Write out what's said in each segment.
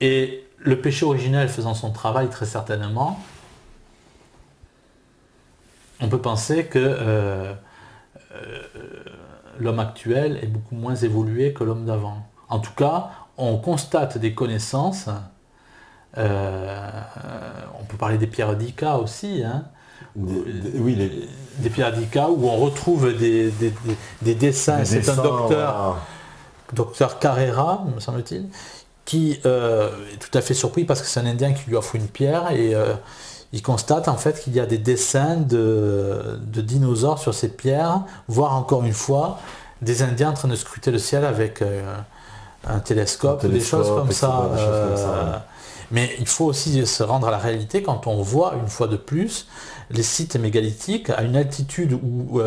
Et le péché originel faisant son travail très certainement, on peut penser que l'homme actuel est beaucoup moins évolué que l'homme d'avant. En tout cas, on constate des connaissances, on peut parler des pierres d'Ica aussi, hein, des pierres d'Ica où on retrouve des dessins. C'est un docteur, docteur Carrera, me semble-t-il, qui est tout à fait surpris parce que c'est un Indien qui lui offre une pierre et il constate en fait qu'il y a des dessins de dinosaures sur ces pierres, voire encore une fois des Indiens en train de scruter le ciel avec un télescope, des choses comme ça. Mais il faut aussi se rendre à la réalité quand on voit une fois de plus les sites mégalithiques à une altitude où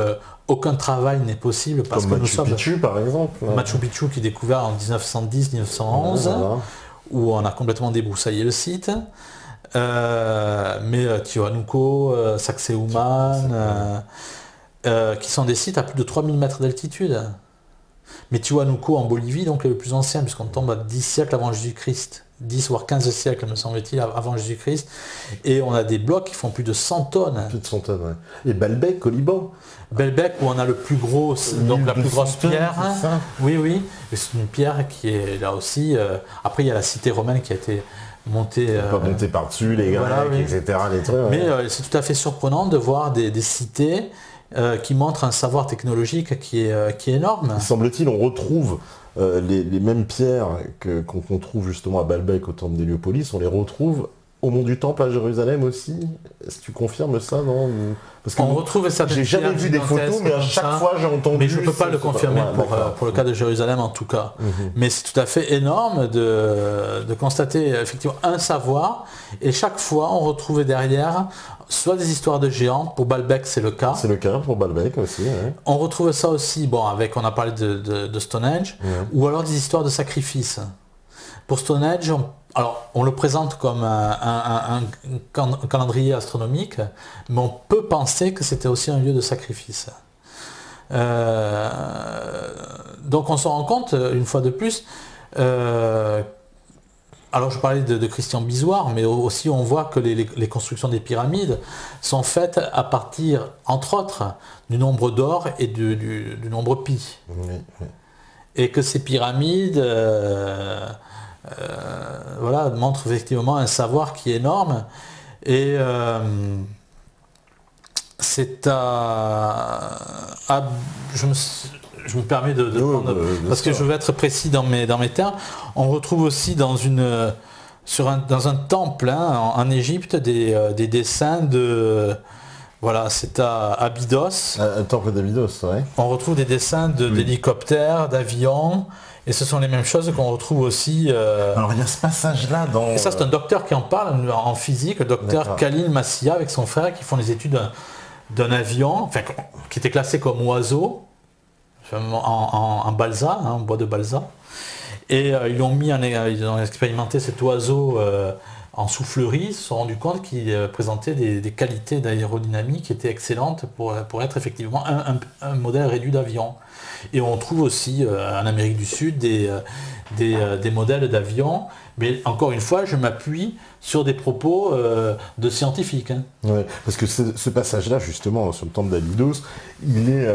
aucun travail n'est possible parce comme que Machu Picchu par exemple. Machu Picchu qui est découvert en 1910-1911, voilà. Où on a complètement débroussaillé le site. Mais Tiwanaku, Sacsayhuaman, qui sont des sites à plus de 3000 mètres d'altitude. Mais Tiwanaku en Bolivie donc est le plus ancien puisqu'on tombe à 10 siècles avant Jésus-Christ. 10 voire 15 siècles me semble-t-il avant Jésus-Christ. Et on a des blocs qui font plus de 100 tonnes. Plus de 100 tonnes, ouais. Et Baalbek au Liban. Baalbek où on a le plus gros, donc la plus grosse pierre. Oui, oui. C'est une pierre qui est là aussi. Après il y a la cité romaine qui a été montée. Pas monter par-dessus les Grecs, voilà, oui. Etc. Les trucs, ouais. Mais c'est tout à fait surprenant de voir des cités qui montrent un savoir technologique qui est énorme. Il semble-t-il, on retrouve les mêmes pierres qu'on trouve justement à Baalbek au temple d'Héliopolis, on les retrouve au Mont du Temple à Jérusalem aussi. Est-ce que tu confirmes ça, non? Parce que on retrouve ça. J'ai jamais vu des photos, mais à chaque fois j'ai entendu. Mais je ne peux pas le confirmer pour le cas de Jérusalem en tout cas. Mais c'est tout à fait énorme de constater effectivement un savoir, et chaque fois on retrouvait derrière soit des histoires de géants, pour Baalbek c'est le cas. C'est le cas pour Baalbek aussi. Ouais. On retrouve ça aussi, bon, on a parlé de Stonehenge, ou alors des histoires de sacrifices. Pour Stonehenge, on le présente comme un calendrier astronomique, mais on peut penser que c'était aussi un lieu de sacrifice. Donc on se rend compte, une fois de plus, alors je parlais de Christian Bisoir, mais aussi on voit que les constructions des pyramides sont faites à partir, entre autres, du nombre d'or et du nombre pi. Oui. Et que ces pyramides voilà, montrent effectivement un savoir qui est énorme. Et c'est je me permets de prendre, parce que je veux être précis dans mes termes. On retrouve aussi dans un temple en Égypte des dessins de... Voilà, c'est à Abydos. Un temple d'Abydos, ouais. On retrouve des dessins d'hélicoptères, d'avions, et ce sont les mêmes choses qu'on retrouve aussi... Alors il y a ce passage-là dans... Et ça c'est un docteur qui en parle en physique, le docteur Khalil Massia avec son frère qui font les études d'un avion, enfin, qui était classé comme oiseau, en balsa, en bois de balsa. Et ils ont expérimenté cet oiseau en soufflerie, ils se sont rendus compte qu'il présentait des qualités d'aérodynamique qui étaient excellentes pour être effectivement un modèle réduit d'avion. Et on trouve aussi en Amérique du Sud des modèles d'avions, mais encore une fois, je m'appuie sur des propos de scientifiques. Hein. Ouais, parce que ce passage-là, justement, sur le temple d'Abydos, il est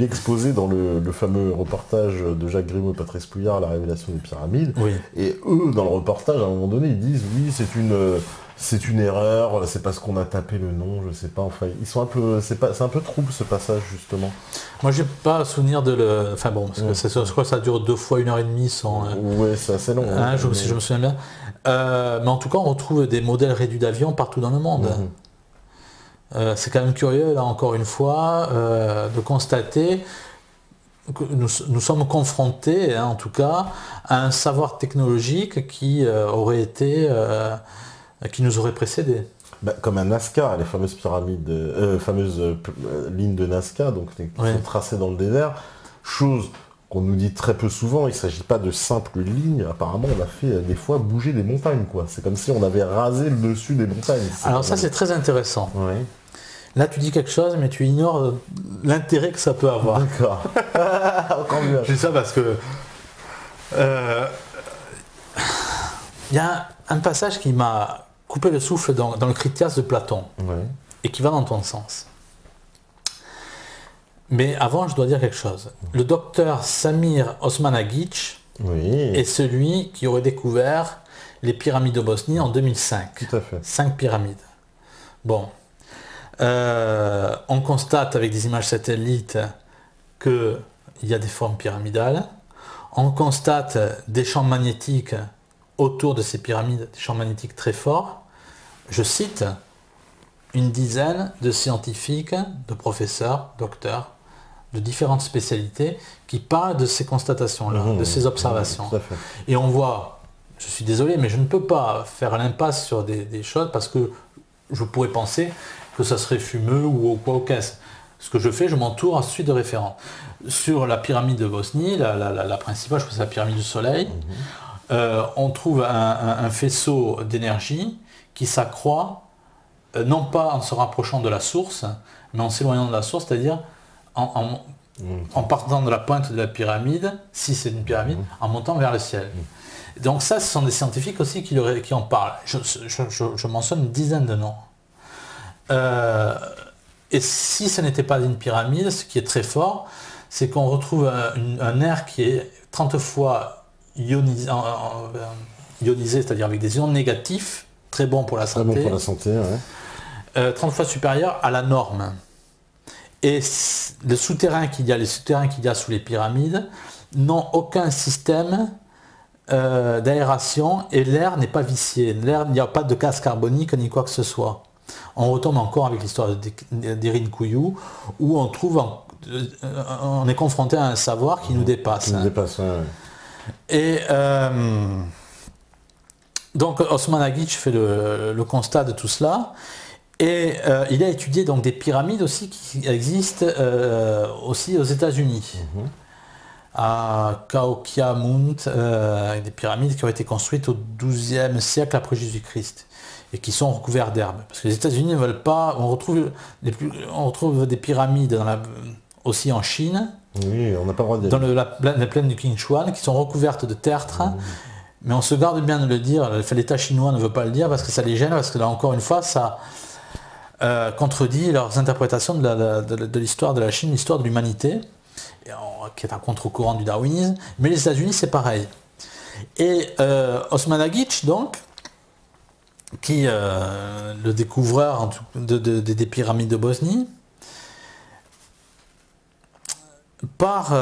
exposé dans le fameux reportage de Jacques Grimaud et Patrice Pouillard, La révélation des pyramides. Oui. Et eux, dans le reportage, à un moment donné, ils disent oui, c'est une erreur, c'est parce qu'on a tapé le nom, je sais pas, enfin, ils sont un peu, c'est un peu trouble ce passage, justement. Moi, j'ai pas souvenir de le... Enfin bon, parce que je crois que ça dure 2 fois 1h30 sans... Oui, c'est assez long. Si je me souviens bien. Mais en tout cas, on retrouve des modèles réduits d'avions partout dans le monde. C'est quand même curieux, là, encore une fois, de constater que nous sommes confrontés, en tout cas, à un savoir technologique qui aurait été... qui nous aurait précédé. Comme à Nazca, les fameuses pyramides, fameuses lignes de Nazca, donc qui sont tracées dans le désert, chose qu'on nous dit très peu souvent, il ne s'agit pas de simples lignes, apparemment on a fait des fois bouger des montagnes, quoi. C'est comme si on avait rasé le dessus des montagnes. Alors ça c'est très intéressant. Oui. Là tu dis quelque chose, mais tu ignores l'intérêt que ça peut avoir. D'accord. Encore mieux. Je dis ça parce que... il y a un passage qui m'a coupé le souffle dans le Critias de Platon, et qui va dans ton sens. Mais avant, je dois dire quelque chose. Le docteur Samir Osmanagic est celui qui aurait découvert les pyramides de Bosnie en 2005. Tout à fait. 5 pyramides. Bon. On constate avec des images satellites qu'il y a des formes pyramidales. On constate des champs magnétiques autour de ces pyramides, des champs magnétiques très forts. Je cite une dizaine de scientifiques, de professeurs, docteurs, de différentes spécialités qui parlent de ces constatations-là, de ces observations. Et on voit, je suis désolé, mais je ne peux pas faire l'impasse sur des choses parce que je pourrais penser que ça serait fumeux ou quoi au caisse. Ce que je fais, je m'entoure ensuite de référents. Sur la pyramide de Bosnie, la principale, je crois que c'est la pyramide du Soleil, on trouve un faisceau d'énergie qui s'accroît, non pas en se rapprochant de la source, mais en s'éloignant de la source, c'est-à-dire en partant de la pointe de la pyramide, si c'est une pyramide, en montant vers le ciel. Donc ça, ce sont des scientifiques aussi qui en parlent. Je mentionne une dizaine de noms. Et si ce n'était pas une pyramide, ce qui est très fort, c'est qu'on retrouve un air qui est 30 fois ionisé, c'est-à-dire avec des ions négatifs, très bon pour la santé. Très bon pour la santé, 30 fois supérieur à la norme. Et les souterrains qu'il y a sous les pyramides n'ont aucun système d'aération et l'air n'est pas vicié. L'air, il n'y a pas de gaz carbonique ni quoi que ce soit. On retombe encore avec l'histoire d'Irin Couillou où on est confronté à un savoir qui nous dépasse. Qui nous dépasse, Et donc Osmanagic fait le constat de tout cela. Et il a étudié donc des pyramides aussi qui existent aussi aux États-Unis. À Kaohsiamund, des pyramides qui ont été construites au XIIe siècle après Jésus-Christ et qui sont recouvertes d'herbe. Parce que les États-Unis ne veulent pas. On retrouve des pyramides aussi en Chine. Oui, on n'a pas le droit de... Dans la plaine du Qinchuan, qui sont recouvertes de tertre. Mais on se garde bien de le dire. L'État chinois ne veut pas le dire parce que ça les gêne, parce que là encore une fois, ça contredit leurs interprétations de l'histoire de la Chine, l'histoire de l'humanité, qui est un contre-courant du darwinisme. Mais les États-Unis, c'est pareil. Et Osmanagic, donc, qui le découvreur des pyramides de Bosnie, parle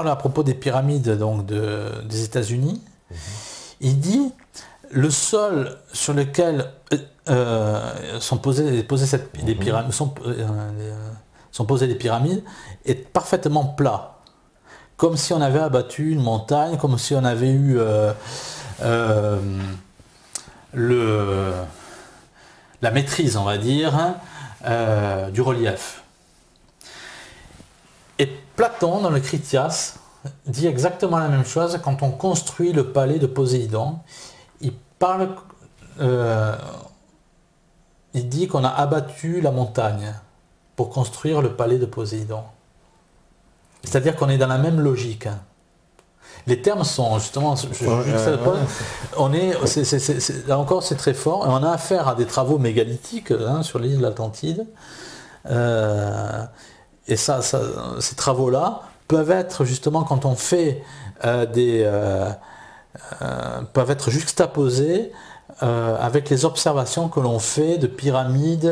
à propos des pyramides donc, des États-Unis. Il dit le sol sur lequel sont posées les pyramides est parfaitement plat, comme si on avait abattu une montagne, comme si on avait eu la maîtrise, on va dire, du relief. Et Platon, dans le Critias, dit exactement la même chose quand on construit le palais de Poséidon. Il dit qu'on a abattu la montagne pour construire le palais de Poséidon. C'est-à-dire qu'on est dans la même logique. Les termes sont justement... là encore, c'est très fort. Et on a affaire à des travaux mégalithiques sur l'île de l'Atlantide. Et ces travaux-là peuvent être justement, quand on fait peuvent être juxtaposés avec les observations que l'on fait de pyramides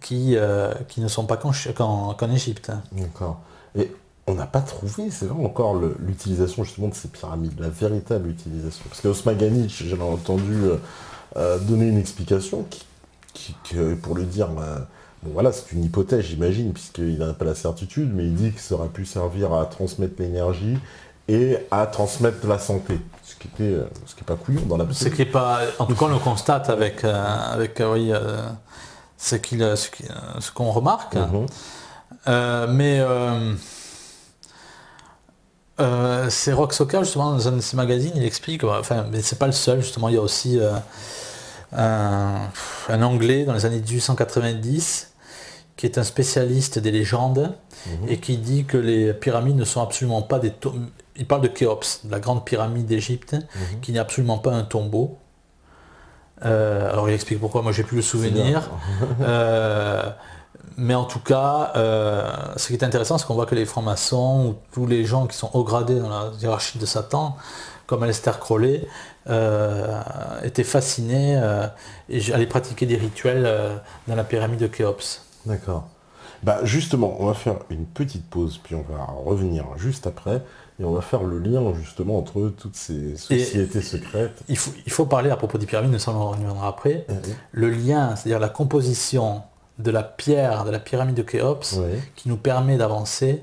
qui ne sont pas qu'en Égypte. D'accord. Et on n'a pas trouvé, c'est vrai, encore l'utilisation justement de ces pyramides, la véritable utilisation. Parce que Osmanagic, j'avais entendu donner une explication qui pour le dire, bon voilà, c'est une hypothèse j'imagine, puisqu'il n'a pas la certitude, mais il dit que ça aurait pu servir à transmettre l'énergie et à transmettre la santé. Ce qui n'est pas couillon dans l'absolu. Ce qui est pas, en tout cas on le constate avec ce qu'on remarque. Mais c'est Rock Soccer, justement, dans un de ses magazines, il explique, enfin, mais c'est pas le seul, justement, il y a aussi un Anglais dans les années 1890 qui est un spécialiste des légendes et qui dit que les pyramides ne sont absolument pas des tombes. il parle de Khéops, de la grande pyramide d'Égypte, qui n'est absolument pas un tombeau. Alors il explique pourquoi, moi j'ai plus le souvenir. Mais en tout cas, ce qui est intéressant, c'est qu'on voit que les francs-maçons, ou tous les gens qui sont haut gradés dans la hiérarchie de Satan, comme Aleister Crowley, étaient fascinés et allaient pratiquer des rituels dans la pyramide de Khéops. D'accord. Bah justement, on va faire une petite pause, puis on va revenir juste après, et on va faire le lien justement entre toutes ces sociétés secrètes. Il faut parler à propos des pyramides, mais ça on reviendra après. Le lien, c'est-à-dire la composition de la pierre de la pyramide de Khéops, qui nous permet d'avancer.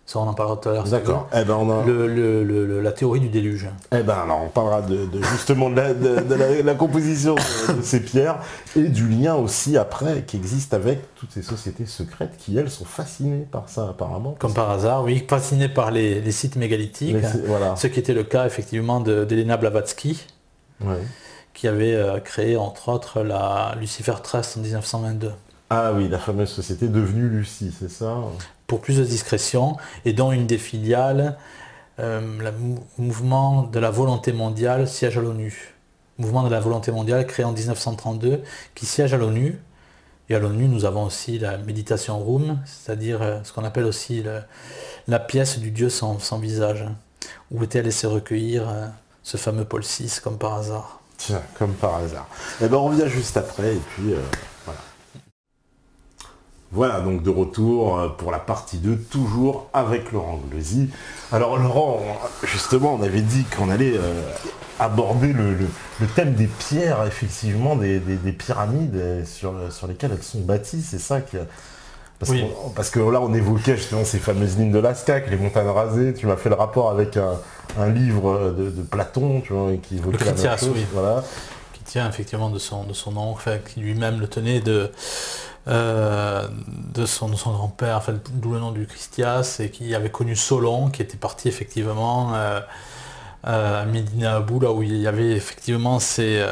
Ça, on en parlera tout à l'heure. D'accord. Si la théorie du déluge. Alors on parlera justement de la composition de ces pierres et du lien aussi après qui existe avec toutes ces sociétés secrètes qui, elles, sont fascinées par ça apparemment. Comme par hasard, oui, fascinées par les sites mégalithiques. Voilà. Ce qui était le cas effectivement d'Elena Blavatsky, qui avait créé entre autres la Lucifer Trust en 1922. Ah oui, la fameuse société devenue Lucie, c'est ça? Pour plus de discrétion, et dont une des filiales, le mouvement de la volonté mondiale, siège à l'ONU. Mouvement de la volonté mondiale créé en 1932, qui siège à l'ONU. Et à l'ONU, nous avons aussi la Meditation Room, c'est-à-dire ce qu'on appelle aussi la pièce du Dieu sans visage, où était allé se recueillir ce fameux Paul VI, comme par hasard. Tiens, comme par hasard. On revient juste après, et puis voilà. Voilà, donc de retour pour la partie 2, toujours avec Laurent Glosy. Alors Laurent, justement, on avait dit qu'on allait aborder le thème des pierres, effectivement, des pyramides sur lesquelles elles sont bâties, c'est ça qui... Parce que là, on évoquait justement ces fameuses lignes de Lascaux, les montagnes rasées, tu m'as fait le rapport avec un livre de Platon, tu vois, qui évoquait la même chose. Oui. Voilà. Qui tient effectivement de son nom, enfin, qui lui-même le tenait de son grand-père, enfin, d'où le nom du Christias, et qui avait connu Solon, qui était parti effectivement à Médina Abou, là où il y avait effectivement ces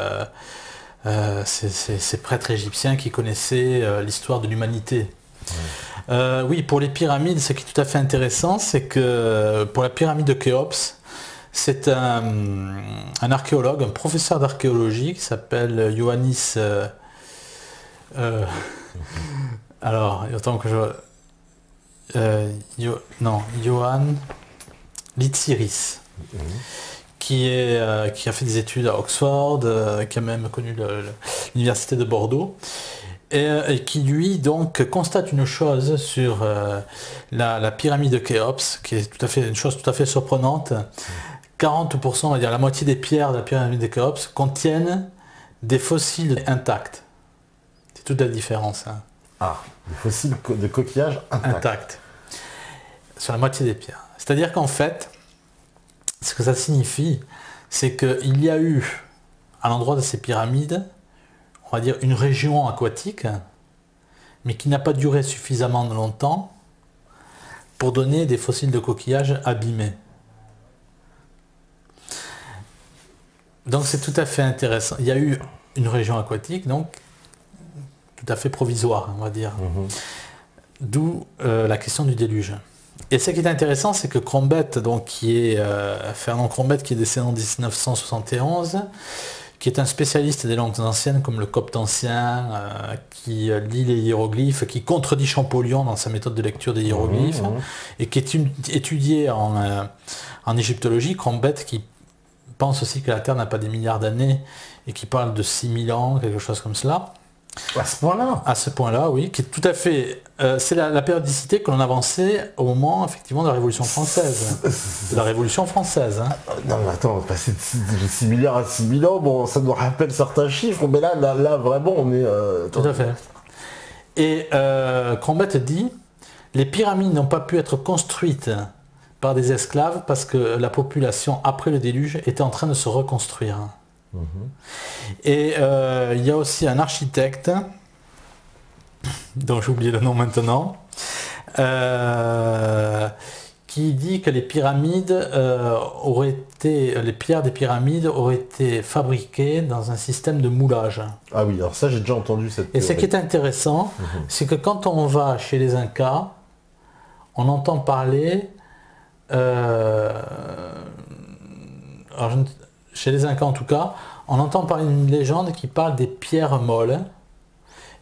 prêtres égyptiens qui connaissaient l'histoire de l'humanité. Oui, pour les pyramides, ce qui est tout à fait intéressant, c'est que pour la pyramide de Khéops, c'est un archéologue, un professeur d'archéologie qui s'appelle Ioannis... alors, autant que Ioann Litsiris, qui a fait des études à Oxford, qui a même connu l'université de Bordeaux, et qui lui donc constate une chose sur la pyramide de Khéops, qui est une chose tout à fait surprenante. 40%, on va dire la moitié des pierres de la pyramide de Khéops contiennent des fossiles intacts. C'est toute la différence. Hein. Ah, des fossiles de coquillages intacts. Sur la moitié des pierres. C'est-à-dire qu'en fait, ce que ça signifie, c'est qu'il y a eu, à l'endroit de ces pyramides, on va dire une région aquatique, mais qui n'a pas duré suffisamment longtemps pour donner des fossiles de coquillages abîmés. Donc c'est tout à fait intéressant. Il y a eu une région aquatique, donc tout à fait provisoire, on va dire. D'où la question du déluge. Et ce qui est intéressant, c'est que Crombette, donc, Fernand Crombette, qui est décédé en 1971, qui est un spécialiste des langues anciennes comme le copte ancien, qui lit les hiéroglyphes, qui contredit Champollion dans sa méthode de lecture des hiéroglyphes, et qui est étudié en égyptologie. Crombette qui pense aussi que la Terre n'a pas des milliards d'années et qui parle de 6000 ans, quelque chose comme cela. À ce point-là? À ce point-là, oui, qui est tout à fait... c'est la périodicité que l'on avançait au moment, effectivement, de la Révolution française. De la Révolution française. Hein. Non, mais attends, passer de 6 milliards à 6000 ans, bon, ça nous rappelle certains chiffres, mais là vraiment, on est... Tout à fait. Et Crombette dit, les pyramides n'ont pas pu être construites par des esclaves parce que la population, après le déluge, était en train de se reconstruire. Et il y a aussi un architecte, dont j'ai oublié le nom maintenant, qui dit que les pyramides les pierres des pyramides auraient été fabriquées dans un système de moulage. Ah oui, alors ça j'ai déjà entendu cette théorie. Et ce qui est intéressant, c'est que quand on va chez les Incas, on entend parler chez les Incas en tout cas, on entend parler d'une légende qui parle des pierres molles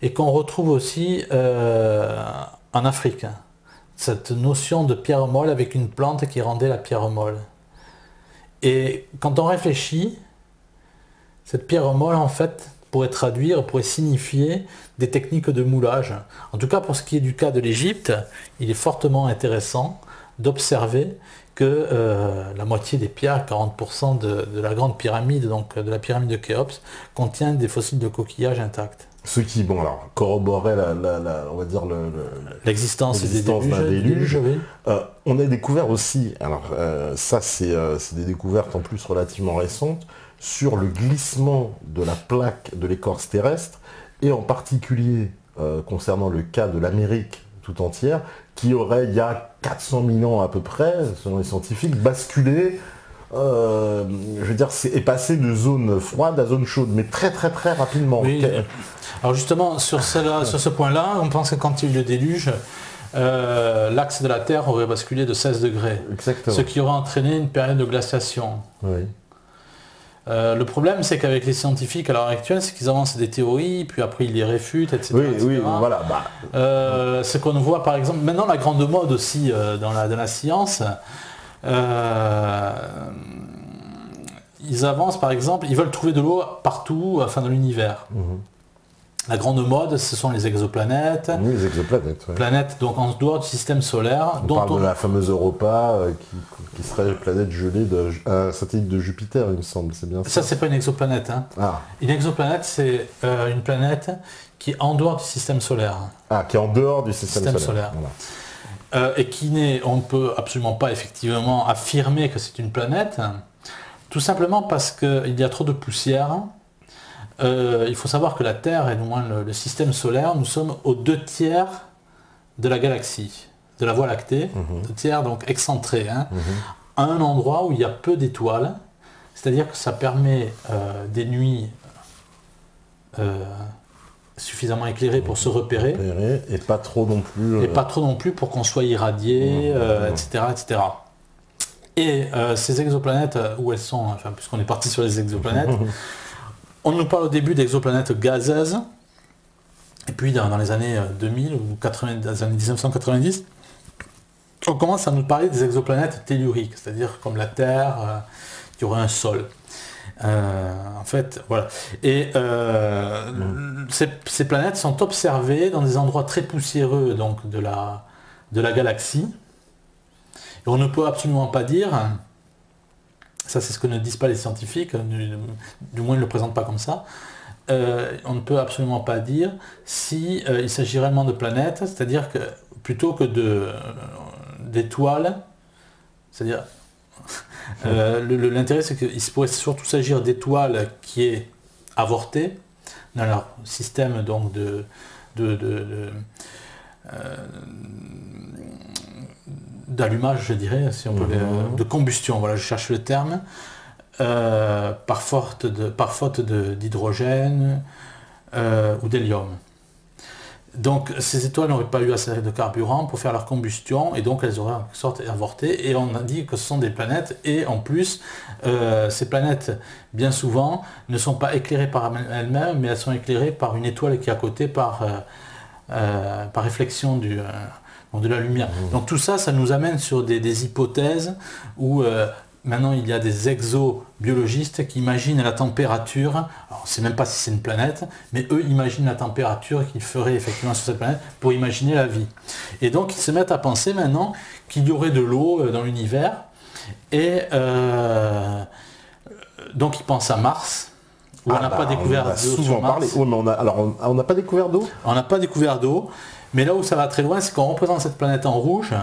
et qu'on retrouve aussi en Afrique. Cette notion de pierre molle avec une plante qui rendait la pierre molle. Et quand on réfléchit, cette pierre molle en fait pourrait traduire, pourrait signifier des techniques de moulage. En tout cas pour ce qui est du cas de l'Égypte, il est fortement intéressant d'observer que la moitié des pierres, 40% de la grande pyramide, donc de la pyramide de Khéops, contient des fossiles de coquillages intacts. Ce qui, bon, alors, corroborait on va dire l'existence d'un déluge. Oui. On a découvert aussi, alors ça c'est des découvertes en plus relativement récentes, sur le glissement de la plaque de l'écorce terrestre, et en particulier concernant le cas de l'Amérique tout entière, qui aurait, il y a 400 000 ans à peu près, selon les scientifiques, basculé, je veux dire, est passé de zone froide à zone chaude, mais très très très rapidement. Oui. Alors justement, sur ce point-là, on pense que quand il y a eu le déluge, l'axe de la Terre aurait basculé de 16 degrés. Exactement. Ce qui aurait entraîné une période de glaciation. Oui. Le problème, c'est qu'avec les scientifiques à l'heure actuelle, c'est qu'ils avancent des théories, puis après ils les réfutent, etc. Oui, oui, voilà. Ce qu'on voit par exemple, maintenant la grande mode aussi dans la science, ils avancent par exemple, ils veulent trouver de l'eau partout, enfin dans l'univers. La grande mode, ce sont les exoplanètes. Oui, les exoplanètes. Ouais. Planètes donc en dehors du système solaire. On parle de la fameuse Europa, qui serait une planète gelée un satellite de Jupiter, il me semble. C'est bien ça. Ça, c'est pas une exoplanète. Hein. Ah. Une exoplanète, c'est une planète qui est en dehors du système solaire. Ah, qui est en dehors du système solaire. Voilà. Et on ne peut absolument pas effectivement affirmer que c'est une planète, tout simplement parce qu'il y a trop de poussière. Il faut savoir que la Terre, et du moins le système solaire, nous sommes aux 2/3 de la galaxie, de la Voie lactée, 2/3 donc excentrés, hein, à un endroit où il y a peu d'étoiles, c'est-à-dire que ça permet des nuits suffisamment éclairées pour se repérer. Et pas trop non plus. Et pas trop non plus pour qu'on soit irradié, etc., etc. Et ces exoplanètes, où elles sont, enfin puisqu'on est parti sur les exoplanètes, on nous parle au début d'exoplanètes gazeuses, et puis dans les années 2000 ou les années 1990, on commence à nous parler des exoplanètes telluriques, c'est-à-dire comme la Terre, qui aurait un sol. En fait, voilà. Et ces planètes sont observées dans des endroits très poussiéreux donc, de la galaxie. Et on ne peut absolument pas dire... Ça, c'est ce que ne disent pas les scientifiques, du moins ils ne le présentent pas comme ça. On ne peut absolument pas dire si il s'agit réellement de planètes, c'est-à-dire que plutôt que d'étoiles, c'est-à-dire l'intérêt c'est qu'il pourrait surtout s'agir d'étoiles qui est avortées dans leur système donc d'allumage, je dirais, si on peut de combustion, voilà, je cherche le terme, par faute d'hydrogène ou d'hélium. Donc ces étoiles n'auraient pas eu assez de carburant pour faire leur combustion et donc elles auraient en sorte avorté, et on a dit que ce sont des planètes, et en plus ces planètes bien souvent ne sont pas éclairées par elles-mêmes, mais elles sont éclairées par une étoile qui est à côté par réflexion de la lumière. Donc tout ça, ça nous amène sur des hypothèses où maintenant il y a des exobiologistes qui imaginent la température, alors on ne sait même pas si c'est une planète, mais eux imaginent la température qu'il ferait effectivement sur cette planète pour imaginer la vie. Et donc ils se mettent à penser maintenant qu'il y aurait de l'eau dans l'univers, et donc ils pensent à Mars, où on n'a pas découvert d'eau sur Mars. Oh, mais on n'a pas découvert d'eau. On n'a pas découvert d'eau. Mais là où ça va très loin, c'est qu'on représente cette planète en rouge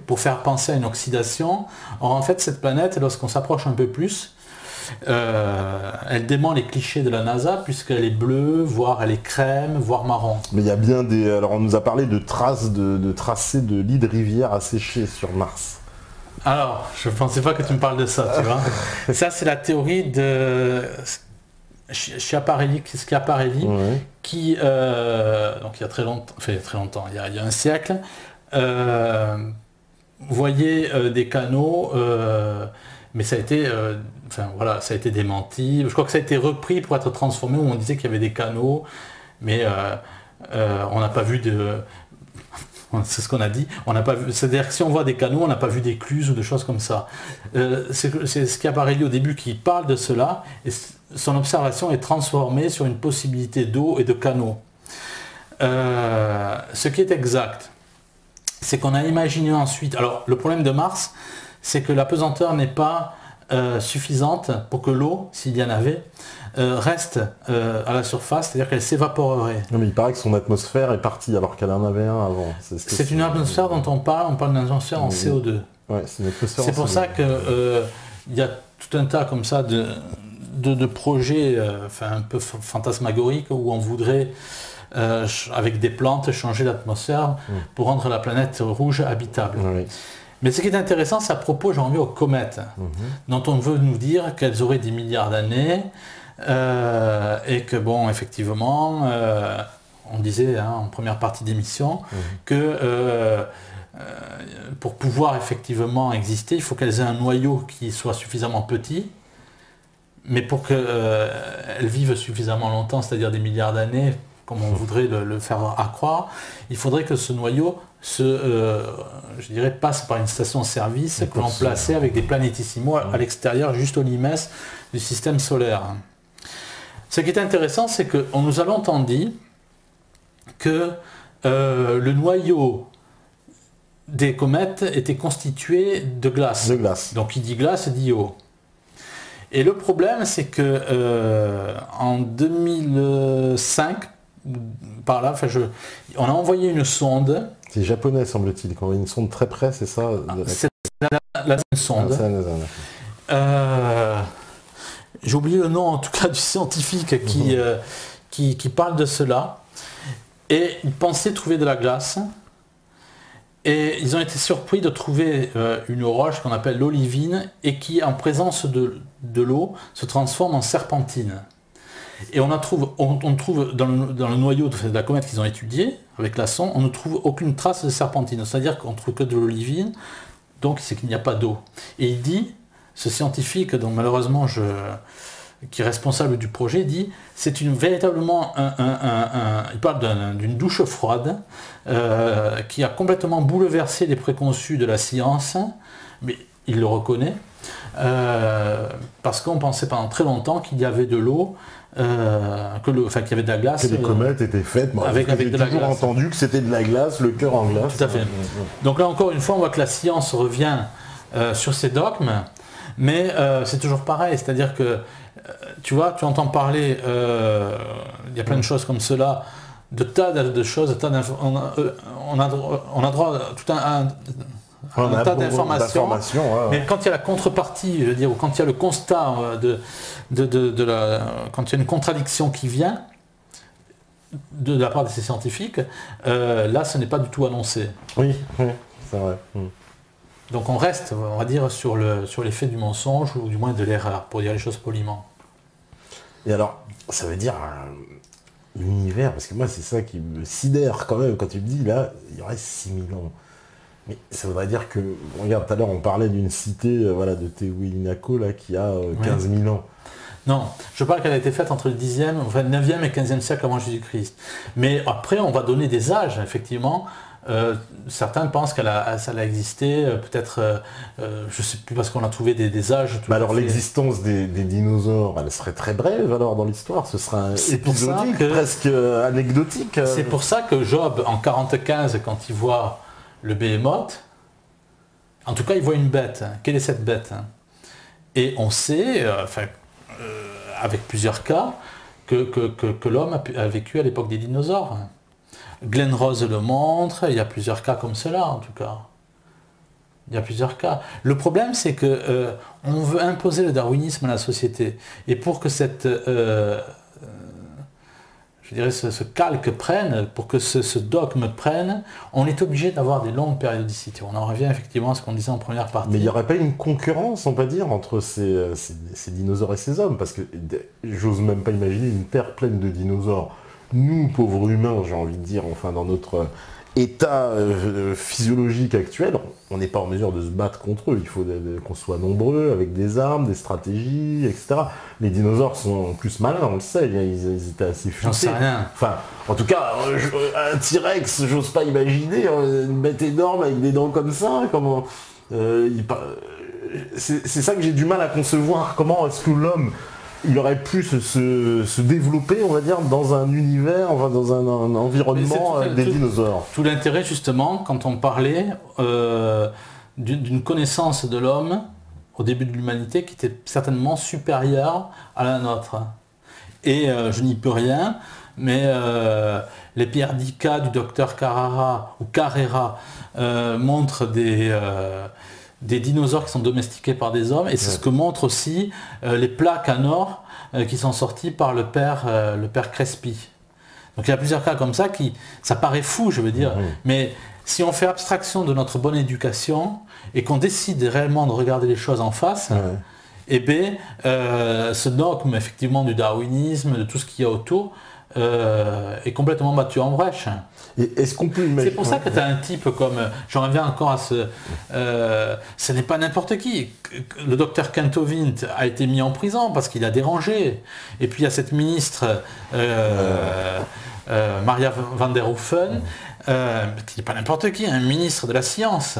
pour faire penser à une oxydation. Or, en fait, cette planète, lorsqu'on s'approche un peu plus, elle dément les clichés de la NASA, puisqu'elle est bleue, voire elle est crème, voire marron. Mais il y a bien des... Alors, on nous a parlé de traces, de tracés de lits de rivières asséchés sur Mars. Alors, je ne pensais pas que tu me parles de ça, tu vois. Ça, c'est la théorie de... Schiaparelli, qui, donc il y a très longtemps, il y a un siècle, voyait des canaux mais ça a été, enfin voilà, ça a été démenti. Je crois que ça a été repris pour être transformé, où on disait qu'il y avait des canaux, mais on n'a pas vu de... C'est ce qu'on a dit. On n'a pas vu. C'est-à-dire que si on voit des canaux, on n'a pas vu d'écluses ou de choses comme ça. C'est ce qu'Aparelli au début qui parle de cela, et son observation est transformée sur une possibilité d'eau et de canaux. Ce qui est exact, c'est qu'on a imaginé ensuite... Alors, le problème de Mars, c'est que la pesanteur n'est pas suffisante pour que l'eau, s'il y en avait, reste à la surface, c'est-à-dire qu'elle s'évaporerait. Non, mais il paraît que son atmosphère est partie alors qu'elle en avait un avant. C'est une atmosphère dont on parle d'une atmosphère en CO2. Ouais, c'est pour ça que il y a tout un tas comme ça de projets un peu fantasmagoriques où on voudrait, avec des plantes, changer l'atmosphère pour rendre la planète rouge habitable. Oui. Mais ce qui est intéressant, c'est à propos, j'en reviens aux comètes, dont on veut nous dire qu'elles auraient des milliards d'années, et que, bon, effectivement, on disait en première partie d'émission, que pour pouvoir effectivement exister, il faut qu'elles aient un noyau qui soit suffisamment petit, mais pour qu'elles vivent suffisamment longtemps, c'est-à-dire des milliards d'années, comme on voudrait le faire accroire, il faudrait que ce noyau je dirais, passe par une station-service que l'on plaçait avec des planétissimaux à l'extérieur, juste aux limaces du système solaire. Ce qui est intéressant, c'est qu'on nous a longtemps dit que le noyau des comètes était constitué de glace. Donc qui dit glace dit eau. Et le problème, c'est que en 2005, par là, on a envoyé une sonde. C'est japonais, semble-t-il, quand une sonde très près, c'est ça C'est la sonde. J'ai oublié le nom, en tout cas, du scientifique qui parle de cela. Et ils pensaient trouver de la glace. Et ils ont été surpris de trouver une roche qu'on appelle l'olivine et qui, en présence de l'eau, se transforme en serpentine. Et on trouve dans le noyau de la comète qu'ils ont étudié, avec la sonde, on ne trouve aucune trace de serpentine. C'est-à-dire qu'on ne trouve que de l'olivine, donc c'est qu'il n'y a pas d'eau. Et il dit, ce scientifique, dont malheureusement qui est responsable du projet, dit c'est véritablement il parle d'une douche froide qui a complètement bouleversé les préconçus de la science, mais il le reconnaît, parce qu'on pensait pendant très longtemps qu'il y avait de l'eau, qu'il y avait de la glace. Que les comètes étaient faites, avec de la glace. J'ai toujours entendu que c'était de la glace, le cœur en glace. Tout à fait. Donc là encore une fois, on voit que la science revient sur ses dogmes, mais c'est toujours pareil, c'est-à-dire que tu vois, tu entends parler, il y a plein de choses comme cela, de tas de choses, on a droit à tout un tas d'informations, mais quand il y a la contrepartie, je veux dire, ou quand il y a le constat quand il y a une contradiction qui vient de la part de ces scientifiques, là ce n'est pas du tout annoncé. Oui, c'est vrai. Donc on reste, on va dire, sur l'effet du mensonge, ou du moins de l'erreur, pour dire les choses poliment. Et alors, ça veut dire l'univers, parce que moi c'est ça qui me sidère quand même, quand tu me dis là, il y aurait 6000 ans. Mais ça voudrait dire que, regarde, tout à l'heure on parlait d'une cité de Tehuinako là, qui a 15 000 ans. Non, je parle qu'elle a été faite entre le 9e et 15e siècle avant Jésus-Christ. Mais après, on va donner des âges, effectivement. Certains pensent qu'elle a existé, peut-être, je ne sais plus, parce qu'on a trouvé des âges. Alors l'existence des dinosaures, elle serait très brève alors dans l'histoire, ce serait épisodique, presque anecdotique. C'est pour ça que Job, en 45, quand il voit le Béhémoth, en tout cas il voit une bête. Quelle est cette bête? Et on sait, avec plusieurs cas, que l'homme a vécu à l'époque des dinosaures. Glenn Rose le montre, il y a plusieurs cas comme cela en tout cas. Il y a plusieurs cas. Le problème c'est que on veut imposer le darwinisme à la société. Et pour que je dirais ce calque prenne, pour que ce dogme prenne, on est obligé d'avoir des longues périodicités. On en revient effectivement à ce qu'on disait en première partie. Mais il n'y aurait pas une concurrence, on peut dire, entre ces dinosaures et ces hommes? Parce que j'ose même pas imaginer une terre pleine de dinosaures. Nous, pauvres humains, j'ai envie de dire, enfin dans notre état physiologique actuel, on n'est pas en mesure de se battre contre eux. Il faut qu'on soit nombreux, avec des armes, des stratégies, etc. Les dinosaures sont plus malins, on le sait, ils étaient assez futés. J'en sais rien. Enfin, en tout cas, un T-Rex, j'ose pas imaginer, une bête énorme avec des dents comme ça, comment... c'est ça que j'ai du mal à concevoir. Comment est-ce que l'homme il aurait pu se développer, on va dire, dans un univers, enfin, dans un environnement des dinosaures. Tout l'intérêt, justement, quand on parlait d'une connaissance de l'homme au début de l'humanité qui était certainement supérieure à la nôtre. Et je n'y peux rien, mais les pierres d'Ica du docteur Carrera montrent des dinosaures qui sont domestiqués par des hommes, et c'est ce que montrent aussi les plaques en or qui sont sorties par le père Crespi. Donc il y a plusieurs cas comme ça ça paraît fou, je veux dire, mais si on fait abstraction de notre bonne éducation et qu'on décide réellement de regarder les choses en face, eh bien, ce dogme effectivement du darwinisme, de tout ce qu'il y a autour, est complètement battu en brèche. Est-ce qu'on peut imaginer... C'est pour ça que tu as un type comme... J'en reviens encore à ce n'est pas n'importe qui. Le docteur Kentowint a été mis en prison parce qu'il a dérangé. Et puis il y a cette ministre, Maria van der Hoeven, qui n'est pas n'importe qui, un ministre de la science,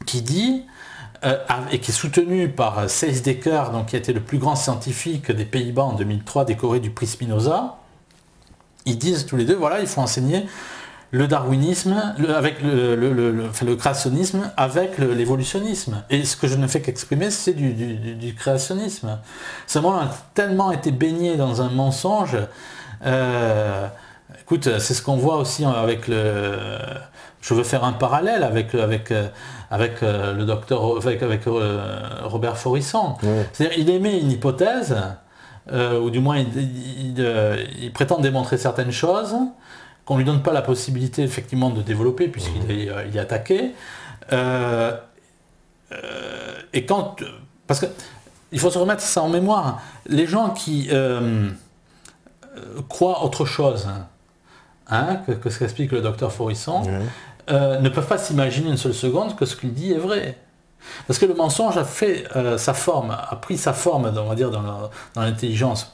qui dit... et qui est soutenu par Seis Dekker, donc qui a été le plus grand scientifique des Pays-Bas en 2003, décoré du prix Spinoza. Ils disent tous les deux, voilà, il faut enseigner le darwinisme avec le créationnisme avec l'évolutionnisme. Et ce que je ne fais qu'exprimer, c'est du créationnisme. Seulement, on a tellement été baigné dans un mensonge. Écoute, c'est ce qu'on voit aussi avec le... Je veux faire un parallèle avec le docteur, avec Robert Faurisson. C'est-à-dire, il émet une hypothèse, ou du moins il prétend démontrer certaines choses, qu'on ne lui donne pas la possibilité effectivement de développer puisqu'il est attaqué. Et quand... Parce que il faut se remettre ça en mémoire. Les gens qui croient autre chose que ce qu'explique le docteur Faurisson, ne peuvent pas s'imaginer une seule seconde que ce qu'il dit est vrai. Parce que le mensonge a fait sa forme, a pris sa forme, on va dire, dans l'intelligence,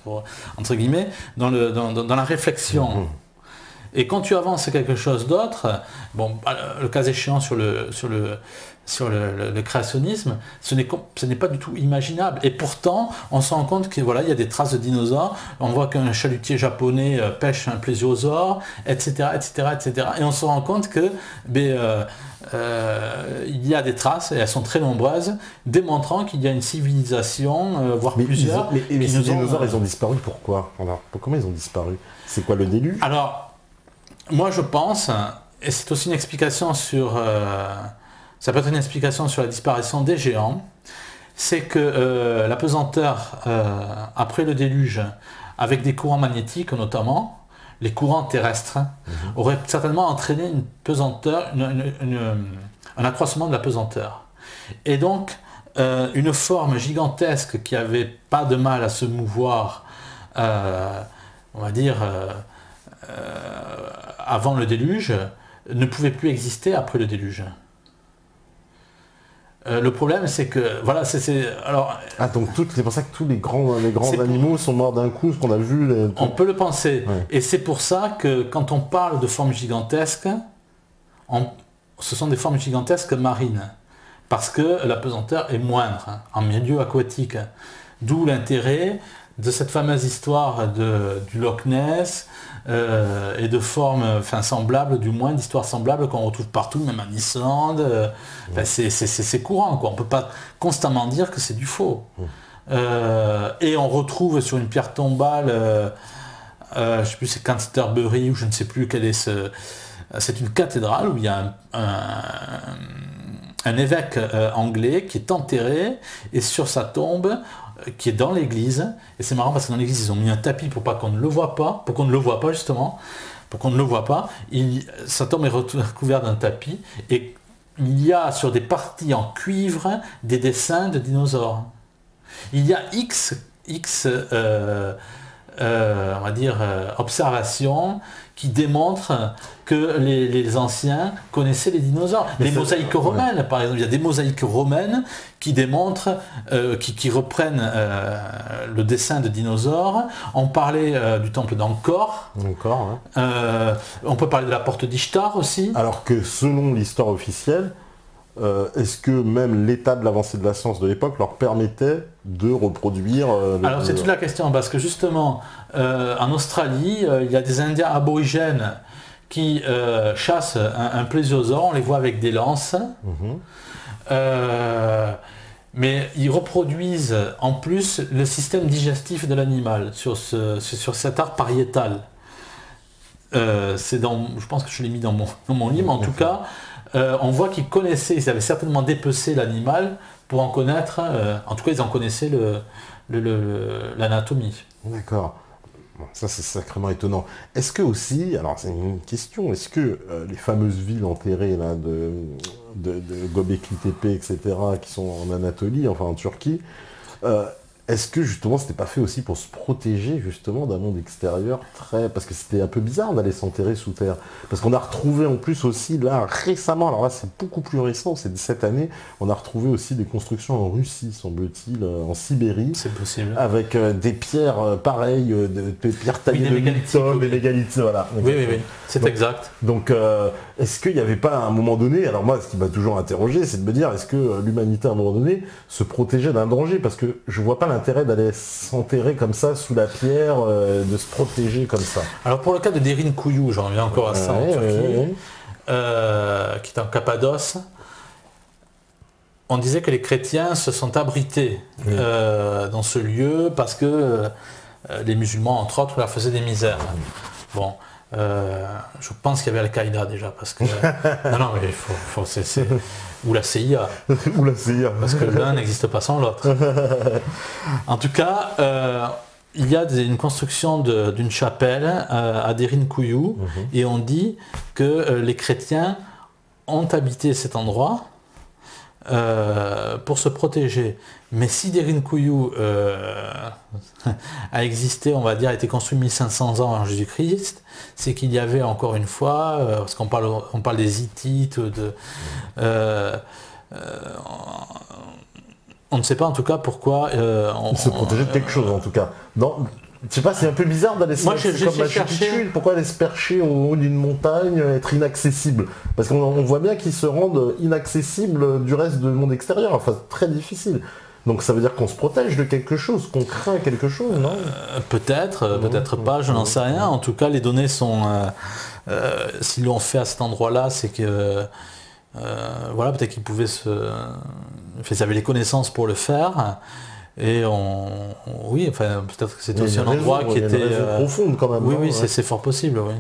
entre guillemets, dans la réflexion. Et quand tu avances quelque chose d'autre, bon, le cas échéant sur le créationnisme, ce n'est pas du tout imaginable. Et pourtant, on se rend compte qu'il voilà, y a des traces de dinosaures, on voit qu'un chalutier japonais pêche un plésiosaure, etc., etc., etc. Et on se rend compte que il y a des traces, et elles sont très nombreuses, démontrant qu'il y a une civilisation, voire plusieurs. Mais ces dinosaures, ils ont disparu, pourquoi? Comment ils ont disparu? C'est quoi, le déluge? Alors, moi je pense, et c'est aussi une explication sur... ça peut être une explication sur la disparition des géants, c'est que la pesanteur, après le déluge, avec des courants magnétiques notamment, les courants terrestres, auraient certainement entraîné une pesanteur, un accroissement de la pesanteur. Et donc, une forme gigantesque qui n'avait pas de mal à se mouvoir, on va dire, avant le déluge, ne pouvait plus exister après le déluge. Le problème, c'est que, voilà, alors... Ah, donc c'est pour ça que tous les grands animaux sont morts d'un coup, ce qu'on a vu... On peut le penser. Ouais. Et c'est pour ça que, quand on parle de formes gigantesques, ce sont des formes gigantesques marines. Parce que la pesanteur est moindre en milieu aquatique. D'où l'intérêt de cette fameuse histoire du Loch Ness, et de formes semblables, du moins d'histoires semblables qu'on retrouve partout, même en Islande. C'est courant, quoi. On ne peut pas constamment dire que c'est du faux. Et on retrouve sur une pierre tombale, je ne sais plus, c'est Canterbury, ou je ne sais plus quel est c'est une cathédrale où il y a un évêque anglais qui est enterré, et sur sa tombe, qui est dans l'église, et c'est marrant parce que dans l'église ils ont mis un tapis pour pas qu'on ne le voit pas, pour qu'on ne le voit pas justement, pour qu'on ne le voit pas, sa tombe est recouverte d'un tapis, et il y a sur des parties en cuivre des dessins de dinosaures. Il y a X on va dire, observations qui démontrent que les anciens connaissaient les dinosaures. Les mosaïques romaines, par exemple, il y a des mosaïques romaines qui démontrent, qui reprennent le dessin de dinosaures. On parlait du temple d'Angkor. On peut parler de la porte d'Ishtar aussi. Alors que selon l'histoire officielle, est-ce que même l'état de l'avancée de la science de l'époque leur permettait de reproduire... Alors c'est toute la question, parce que justement, en Australie, il y a des Indiens aborigènes qui chassent un plésiosaure, on les voit avec des lances, mais ils reproduisent en plus le système digestif de l'animal sur cet arbre pariétal. Je pense que je l'ai mis dans mon livre, en tout cas, on voit qu'ils connaissaient, ils avaient certainement dépecé l'animal pour en connaître, en tout cas ils en connaissaient l'anatomie. D'accord. Bon, ça c'est sacrément étonnant. Est-ce que aussi, alors c'est une question, est-ce que les fameuses villes enterrées là, de Göbekli Tepe, etc., qui sont en Anatolie, enfin en Turquie, est-ce que justement c'était pas fait aussi pour se protéger justement d'un monde extérieur parce que c'était un peu bizarre d'aller s'enterrer sous terre. Parce qu'on a retrouvé en plus aussi là récemment, alors là c'est beaucoup plus récent, c'est de cette année, on a retrouvé aussi des constructions en Russie, semble-t-il, en Sibérie. C'est possible. Avec des pierres pareilles, des pierres taillées de lithium, des mégalithes, voilà. Oui, c'est exact. Donc est-ce qu'il n'y avait pas à un moment donné, alors moi ce qui m'a toujours interrogé, c'est de me dire est-ce que l'humanité à un moment donné se protégeait d'un danger, parce que je vois pas l'intérêt d'aller s'enterrer comme ça sous la pierre, de se protéger comme ça. Alors pour le cas de Derin Kuyu, j'en reviens encore à ça en Turquie, qui est en Cappadoce, on disait que les chrétiens se sont abrités dans ce lieu parce que les musulmans, entre autres, leur faisaient des misères. Bon, je pense qu'il y avait Al-Qaïda déjà, parce que... non, mais il faut ou la CIA. Ou la CIA. Parce que l'un n'existe pas sans l'autre. En tout cas, il y a une construction d'une chapelle à Derin Kuyu, et on dit que les chrétiens ont habité cet endroit pour se protéger. Mais si Derin Kuyu a existé, on va dire, a été construit 1500 ans avant Jésus-Christ, c'est qu'il y avait encore une fois, parce qu'on parle des Hittites, on ne sait pas en tout cas pourquoi... on se protégeait de quelque chose en tout cas. Non, je sais pas, c'est un peu bizarre d'aller se percher. Pourquoi aller se percher au haut d'une montagne, être inaccessible? Parce qu'on voit bien qu'ils se rendent inaccessibles du reste du monde extérieur, enfin très difficile. Donc ça veut dire qu'on se protège de quelque chose, qu'on craint quelque chose, non? Peut-être, peut-être pas, je n'en sais rien. En tout cas, les données sont... s'ils l'ont fait à cet endroit-là, c'est que... voilà, peut-être qu'ils pouvaient ils avaient les connaissances pour le faire. Et oui, enfin, peut-être que c'était aussi un endroit qui était... profonde quand même. Oui, c'est fort possible, oui.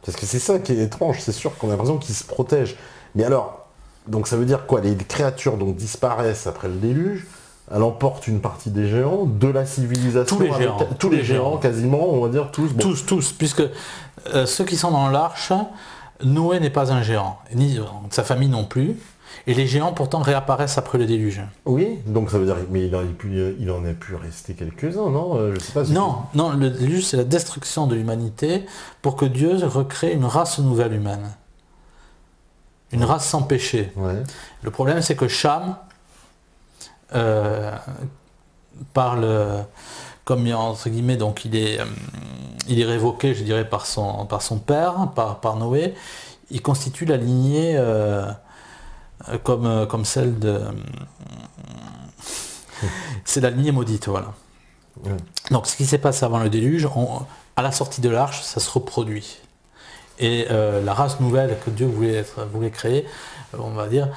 Parce que c'est ça qui est étrange, c'est sûr qu'on a l'impression qu'ils se protègent. Mais alors, donc ça veut dire quoi? Les créatures donc disparaissent après le déluge, elle emporte une partie des géants, de la civilisation... Tous les géants, quasiment, on va dire tous. Bon. Tous, puisque ceux qui sont dans l'arche, Noé n'est pas un géant, ni sa famille non plus. Et les géants pourtant réapparaissent après le déluge. Oui, donc ça veut dire mais il en a pu rester quelques-uns, non? Je sais pas. Non, le déluge c'est la destruction de l'humanité pour que Dieu recrée une race nouvelle humaine. Une race sans péché. Ouais. Le problème c'est que Cham parle comme entre guillemets, donc il est révoqué, je dirais, par son père, par Noé. Il constitue la lignée comme celle de... c'est la lignée maudite, voilà. Ouais. Donc ce qui s'est passé avant le déluge, à la sortie de l'arche, ça se reproduit. Et la race nouvelle que Dieu voulait créer, on va dire,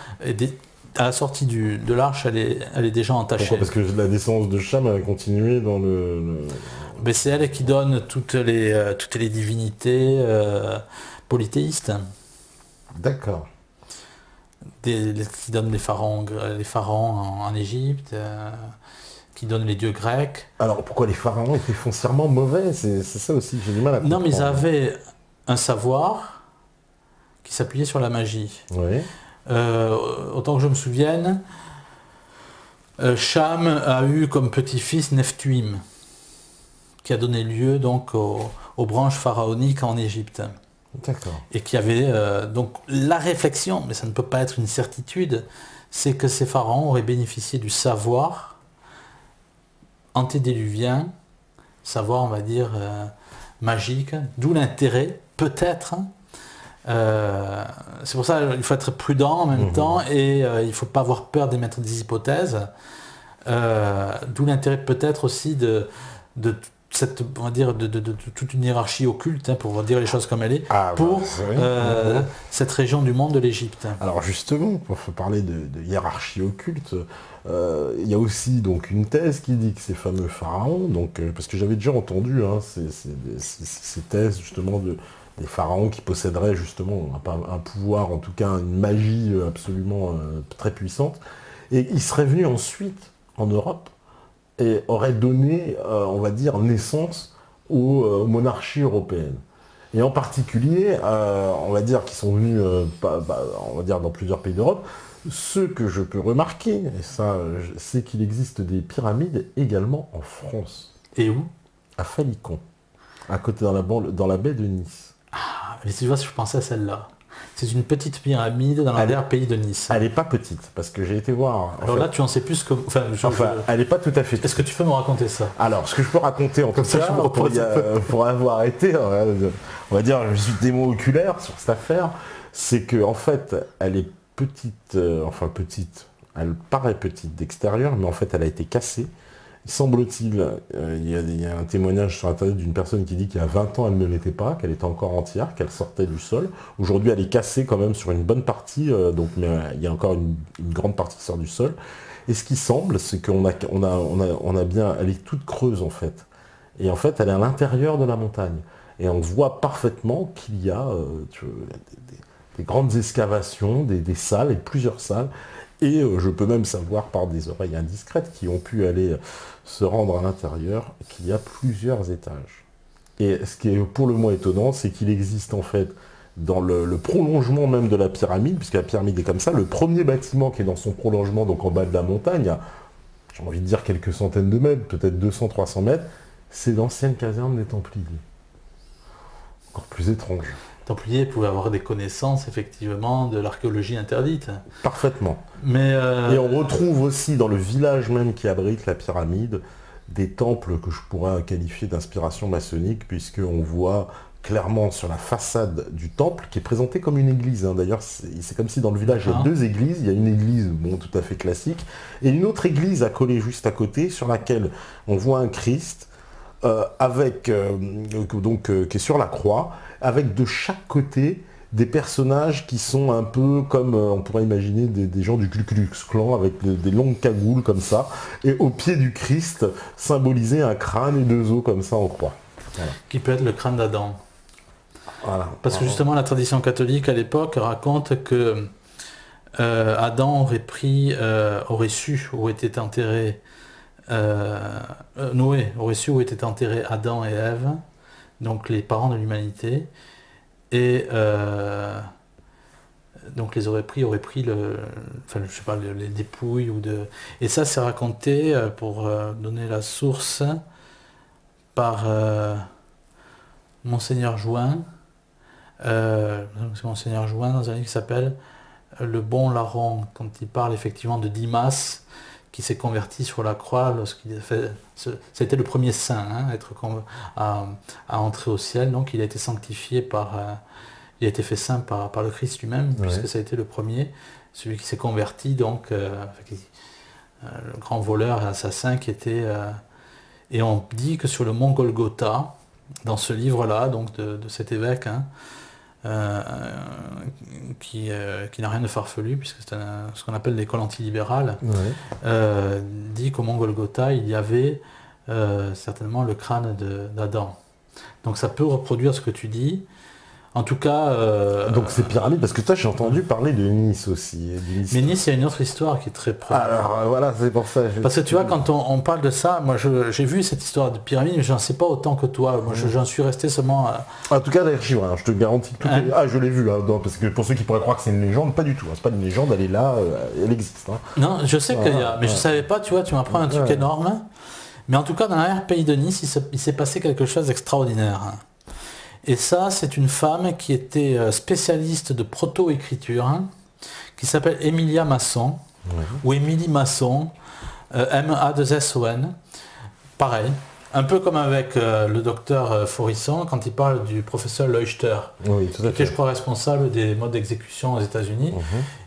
à la sortie de l'arche, elle est déjà entachée. Pourquoi? Parce que la descendance de Cham a continué dans le... Mais c'est elle qui donne toutes les divinités polythéistes. D'accord. Qui donne les pharaons en Égypte, qui donnent les dieux grecs. Alors pourquoi les pharaons étaient foncièrement mauvais? C'est ça aussi, j'ai du mal à comprendre. Non, mais ils avaient un savoir qui s'appuyait sur la magie. Oui. Autant que je me souvienne, Cham a eu comme petit-fils Nephtuim, qui a donné lieu donc aux branches pharaoniques en Égypte. D'accord. Et qui avait donc la réflexion, mais ça ne peut pas être une certitude, c'est que ces pharaons auraient bénéficié du savoir antédéluvien, savoir on va dire magique, d'où l'intérêt peut-être. C'est pour ça qu'il faut être prudent en même temps et il ne faut pas avoir peur d'émettre des hypothèses. D'où l'intérêt peut-être aussi de cette, on va dire, de toute une hiérarchie occulte, pour dire les choses comme elle est, pour cette région du monde de l'Égypte. Alors justement, pour parler de hiérarchie occulte, il y a aussi donc une thèse qui dit que ces fameux pharaons, donc, parce que j'avais déjà entendu ces thèses justement des pharaons qui posséderaient justement un pouvoir, en tout cas une magie absolument très puissante, et ils seraient venus ensuite en Europe et aurait donné, on va dire, naissance aux monarchies européennes. Et en particulier, on va dire, qui sont venus, on va dire, dans plusieurs pays d'Europe, ce que je peux remarquer, et ça, c'est qu'il existe des pyramides également en France. Et où? À Falicon, à côté dans la baie de Nice. Ah, mais tu vois, je pensais à celle-là. C'est une petite pyramide dans l'arrière-pays de Nice. Elle n'est pas petite, parce que j'ai été voir... Alors là, tu en sais plus que... elle n'est pas tout à fait petite. Est-ce que tu peux me raconter ça? Alors, ce que je peux raconter, en tout cas, pour avoir été, on va dire, je suis témoin oculaire sur cette affaire, c'est qu'en fait, elle est petite, elle paraît petite d'extérieur, mais en fait, elle a été cassée. Semble-t-il, il y a un témoignage sur Internet d'une personne qui dit qu'il y a 20 ans, elle ne l'était pas, qu'elle était encore entière, qu'elle sortait du sol. Aujourd'hui, elle est cassée quand même sur une bonne partie, mais il y a encore une grande partie qui sort du sol. Et ce qui semble, c'est qu'on a bien... Elle est toute creuse, en fait. Et en fait, elle est à l'intérieur de la montagne. Et on voit parfaitement qu'il y a des grandes excavations, des salles, et plusieurs salles. Et je peux même savoir par des oreilles indiscrètes qui ont pu aller se rendre à l'intérieur qu'il y a plusieurs étages. Et ce qui est pour le moins étonnant, c'est qu'il existe en fait dans le prolongement même de la pyramide, puisque la pyramide est comme ça, le premier bâtiment qui est dans son prolongement, donc en bas de la montagne, j'ai envie de dire quelques centaines de mètres, peut-être 200-300 mètres, c'est l'ancienne caserne des Templiers. Encore plus étrange. Templiers pouvaient avoir des connaissances, effectivement, de l'archéologie interdite. Parfaitement. Mais Et on retrouve aussi dans le village même qui abrite la pyramide, des temples que je pourrais qualifier d'inspiration maçonnique, puisqu'on voit clairement sur la façade du temple, qui est présenté comme une église. D'ailleurs, c'est comme si dans le village, il y a deux églises. Il y a une église tout à fait classique, et une autre église accolée juste à côté, sur laquelle on voit un Christ, qui est sur la croix, avec de chaque côté des personnages qui sont un peu comme, on pourrait imaginer, des gens du Ku Klux Klan, avec des longues cagoules comme ça, et au pied du Christ, symbolisé un crâne et deux os comme ça en croix. Voilà. Qui peut être le crâne d'Adam. Voilà. Parce que justement, la tradition catholique à l'époque raconte que Adam aurait su où était enterré Noé aurait su où étaient enterrés Adam et Ève, donc les parents de l'humanité, et donc les aurait pris les dépouilles et ça c'est raconté pour donner la source par Monseigneur Jouin, Monseigneur Jouin dans un livre qui s'appelle Le Bon Larron, quand il parle effectivement de Dimas qui s'est converti sur la croix lorsqu'il a fait... C'était le premier saint à entrer au ciel, donc il a été sanctifié il a été fait saint par le Christ lui-même, puisque ça a été le premier, celui qui s'est converti, donc le grand voleur et assassin qui était... et on dit que sur le mont Golgotha, dans ce livre-là, donc de cet évêque, qui n'a rien de farfelu, puisque c'est ce qu'on appelle l'école antilibérale, dit qu'au mont Golgotha, il y avait certainement le crâne d'Adam. Donc ça peut reproduire ce que tu dis. En tout cas... Donc c'est pyramide, parce que toi j'ai entendu parler de Nice aussi. Mais Nice, il y a une autre histoire qui est très proche. Alors voilà, c'est pour ça. Parce que tu vois, quand on parle de ça, moi j'ai vu cette histoire de pyramide, mais j'en sais pas autant que toi. Moi j'en suis resté seulement... En tout cas, d'ailleurs, je te garantis que je l'ai vu, parce que pour ceux qui pourraient croire que c'est une légende, pas du tout. C'est pas une légende, elle est là, elle existe. Non, je sais qu'il y a, mais je savais pas, tu vois, tu m'apprends un truc énorme. Mais en tout cas, dans l'arrière-pays de Nice, il s'est passé quelque chose d'extraordinaire. Et ça, c'est une femme qui était spécialiste de proto-écriture, qui s'appelle Emilia Masson, ou Émilie Masson, M-A-2-S-O-N. Pareil, un peu comme avec le docteur Forisson, quand il parle du professeur Leuchter, qui était, je crois, responsable des modes d'exécution aux États-Unis,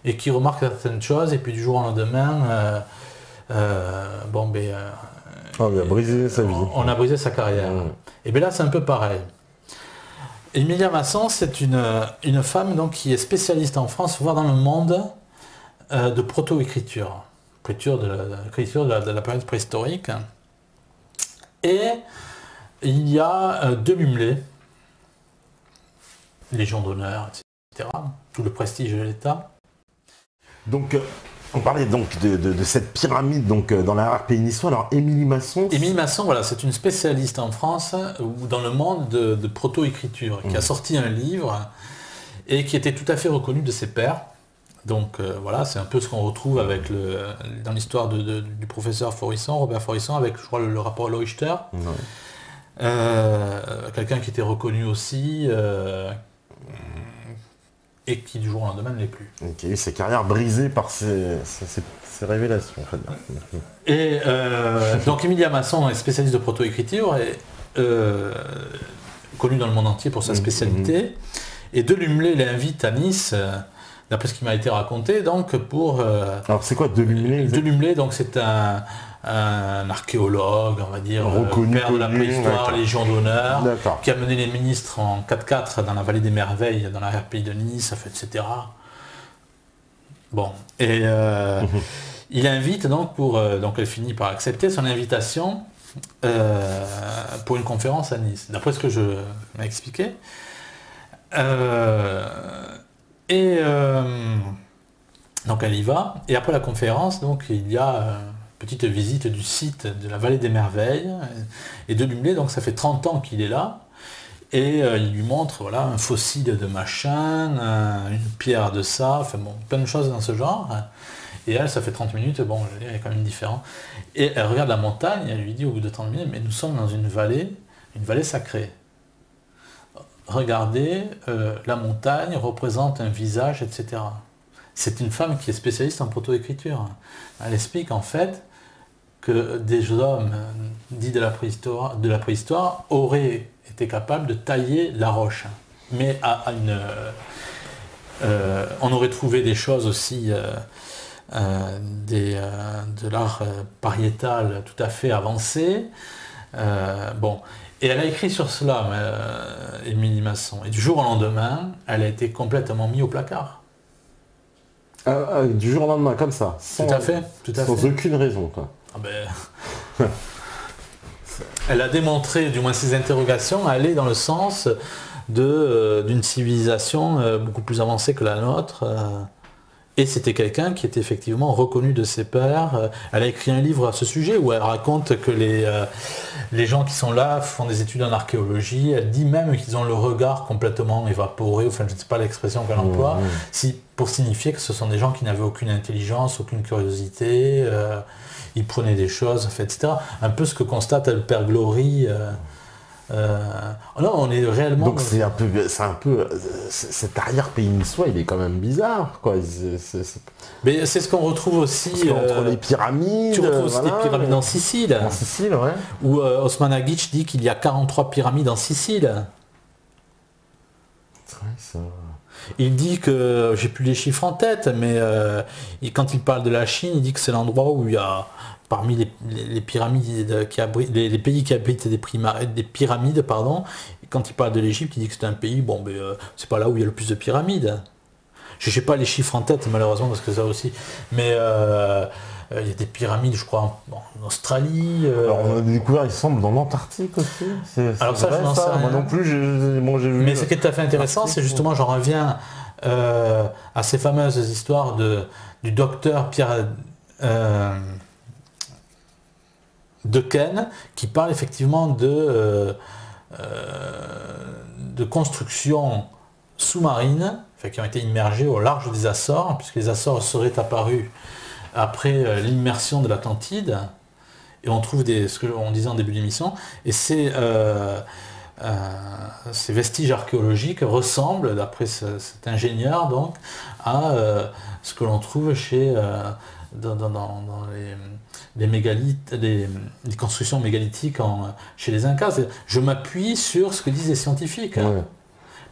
et qui remarque certaines choses, et puis du jour au lendemain, on a brisé sa vie. On a brisé sa carrière. Et bien là, c'est un peu pareil. Emilia Masson, c'est une femme donc, qui est spécialiste en France, voire dans le monde, de proto-écriture. L'écriture de la période préhistorique. Et il y a deux Lumelay, Légion d'honneur, etc. Tout le prestige de l'État. Donc, on parlait donc de cette pyramide donc, dans l'arrière-pays niçois. Alors, Émilie Masson... Émilie Masson, voilà, c'est une spécialiste en France ou dans le monde de proto-écriture, qui a sorti un livre et qui était tout à fait reconnue de ses pairs. Donc voilà, c'est un peu ce qu'on retrouve avec dans l'histoire du professeur Forisson, Robert Forisson, avec je crois le rapport Leuchter. Quelqu'un qui était reconnu aussi et qui du jour au lendemain ne l'est plus. Ok, ses carrières brisées par ces révélations. En fait. Et donc Emilia Masson est spécialiste de proto-écriture et connue dans le monde entier pour sa spécialité. Et De Lumelay l'invite à Nice. D'après ce qui m'a été raconté, donc pour... Alors c'est quoi De Lumelay? De Lumelay, donc c'est un archéologue, on va dire, reconnu, père de la préhistoire, Légion d'honneur, qui a mené les ministres en 4x4 dans la vallée des merveilles, dans l'arrière-pays de Nice, etc. Bon, et il invite donc donc elle finit par accepter son invitation pour une conférence à Nice, d'après ce que je m'ai expliqué. Donc elle y va, et après la conférence, donc il y a une petite visite du site de la vallée des merveilles, et De Lumelay, donc ça fait 30 ans qu'il est là, et il lui montre voilà, un fossile de machin, une pierre de ça, enfin bon, plein de choses dans ce genre, et elle, ça fait 30 minutes, bon, elle est quand même différent, et elle regarde la montagne, et elle lui dit au bout de 30 minutes, mais nous sommes dans une vallée sacrée. Regardez, la montagne représente un visage, etc. C'est une femme qui est spécialiste en proto-écriture. Elle explique en fait que des hommes dits de la préhistoire auraient été capables de tailler la roche. Mais on aurait trouvé des choses aussi, de l'art pariétal tout à fait avancé. Bon. Et elle a écrit sur cela, Émilie Masson. Et du jour au lendemain, elle a été complètement mise au placard. Du jour au lendemain, comme ça. Tout à fait. Sans aucune raison, quoi. Elle a démontré, du moins ses interrogations, aller dans le sens d'une civilisation beaucoup plus avancée que la nôtre. Et c'était quelqu'un qui était effectivement reconnu de ses pairs. Elle a écrit un livre à ce sujet où elle raconte que les gens qui sont là font des études en archéologie. Elle dit même qu'ils ont le regard complètement évaporé, enfin je ne sais pas l'expression qu'elle emploie, pour signifier que ce sont des gens qui n'avaient aucune intelligence, aucune curiosité, ils prenaient des choses, etc. Un peu ce que constate le père Glory. Non, on est réellement... Donc c'est un peu cet arrière-pays niçois, il est quand même bizarre, quoi. Mais c'est ce qu'on retrouve aussi... entre les pyramides... Tu retrouves aussi des pyramides en Sicile. En Sicile, ouais. Où Osman Agic dit qu'il y a 43 pyramides en Sicile. C'est vrai, ça... Il dit que, j'ai plus les chiffres en tête, mais quand il parle de la Chine, il dit que c'est l'endroit où il y a... Parmi les pyramides les pays qui abritent des pyramides, pardon, quand il parle de l'Égypte, il dit que c'est un pays, c'est pas là où il y a le plus de pyramides. Je sais pas les chiffres en tête, malheureusement, parce que ça aussi. Mais il y a des pyramides, je crois, en Australie. Alors on a découvert, il semble, dans l'Antarctique aussi. Alors ça, je n'en sais rien. Moi non plus, j'ai vu. Mais ce qui est tout à fait intéressant, c'est justement, j'en reviens à ces fameuses histoires du docteur Pierre... Dequesne, qui parle effectivement de constructions sous-marines, qui ont été immergées au large des Açores, puisque les Açores seraient apparus après l'immersion de l'Atlantide, Et on trouve ce qu'on disait en début d'émission, et ces vestiges archéologiques ressemblent, d'après cet ingénieur, donc, à ce que l'on trouve dans les mégalithes, les constructions mégalithiques chez les Incas. Je m'appuie sur ce que disent les scientifiques. Ouais.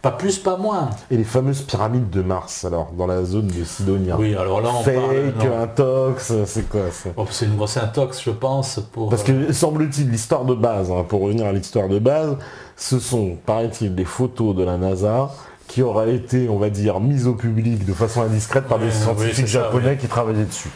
Pas plus, pas moins. Et les fameuses pyramides de Mars, alors, dans la zone de Sidonia. Oui, alors là, on parle... intox, c'est quoi c'est une grosse intox, je pense, pour... Parce que, semble-t-il, l'histoire de base, pour revenir à l'histoire de base, ce sont, paraît-il, des photos de la NASA qui auraient été, on va dire, mises au public de façon indiscrète par des scientifiques japonais qui travaillaient dessus.